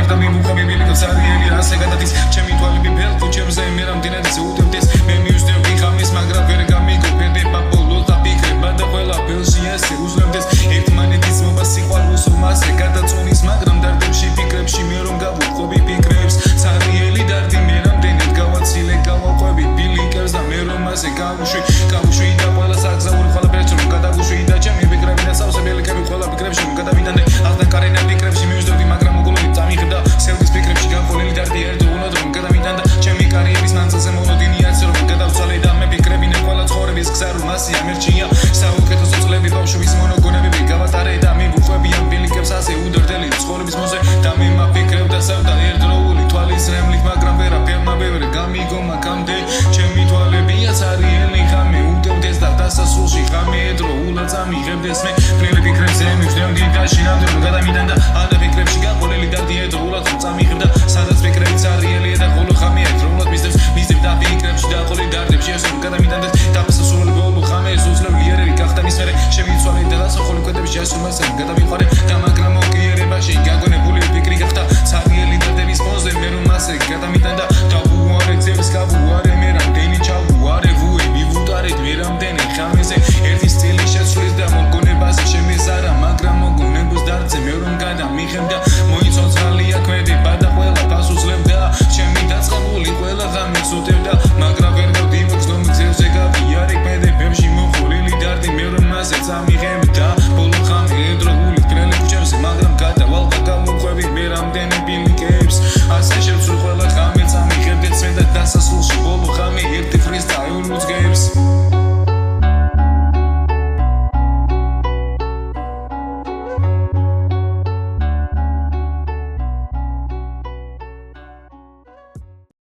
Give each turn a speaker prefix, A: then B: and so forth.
A: გარდა მიმუხები ბილიკებს არიელი ასე გადადის ჩემი თვალები ფელქო ჩემზე მე რამდენადაც უდევდეს მე მივსდევ ხამის მაგრამ ვერ გამიგოფერდება ბოლოს დაფიქრება და ყველა ბელში ესე უძლევდეს ერთმანეთის მოვა სიყვარულს უმასე გადაწონის მაგრამ დარდებში ფიქრებში მე რომ გავუყვები ფიქრებს სარიელი დარდი მე რამდენად გავაცილე გავაყვები ბილიკებს და მე რომ ასე გავუშვი და ყველა საგზაური ყველაფერს რომ გადაგუშვი და ჩემი ფიქრები და სავსე ბილიკები ყველა ფიქრებში რომ გადავიდანე ახლა კარენა ფიქრებში მივსდევდი მაგრამ უგულოდი წამიღებ და სევდის ფიქრებში გაყოლილი დარდი ერთდროულად რომ გადავიდან და ჩემი კარიერის მანძილზე მოლოდინია რომ გადავცვალე და მე ფიქრებინე ყველა ცხოვრების გზა რომ ასე ამერჩია საუკეთესო წლები ბავშვობის მონოგონებები გავატარე და მივუყვები ამ ბილიკებს ასე უდრდელი ცხოვრების მოზე და მე მაფიქრებ და სევდა ერთდროული თვალის რემლით მაგრამ ვერაფერმა ვერ გამიგო მაგამდე ჩემი თვალებია ცარიელი ხამე უდევდეს და დასასრულში ხამე ერთდროულად წამიღებდეს მე ფრელი ფიქრებზე მივსდევდი და შინამდე რომ გადავიდან და ალდა ფიქრებში გაყოლილი დარდი ერთდროულად რომ წამიღებ და სადაც ფიქრები ცარიელია და ხოლო ხამე ერთდროულად მისდევს და ფიქრებში გაყოლილი დარდებში ეს რომ გადავიდან და დასასრული ბოლო ხამე უძლევი იერები გახდა მის მერე შემიცვალე და დასახული კვეთებში ასუმასე გადავიყარე და მაგრამ მოკიერებაში გაგონებული ფიქრი გახდა ცარიელი დარდების ფონზე მე რომ ასე გადავიდან და დავუარე ძებს გავუარე მე რამდენი ჩავუარე ვუე მივუტარეთ მე რამდენი ხამეზე ერთი სტილი შეცვლის და მოგონებაზე შემეზარა მაგრამ მოგონებას დარდზე მე რომ გადამიღებ და მოიცოცხალია ქმედება და ყველა ფას უძლევდა ჩემი დაწყებული ყველა ღამეს უტევდა მაგრამ ვერ გავდივაგზნო მგზელზე გავიარე ქმედებებში მოხოლილი დარდი მე რომ ასე წამიღებ და ბოლო ხამე ერთდროული ფრელი ქუჩებზე მაგრამ გადავალ გავუყვები მე რამდენი ბილიკებს ასე შევცვლი ყველა ხამე წამიღებდეთ მე და დასასრულში ბოლო ხამე ერთი ფრისტაილ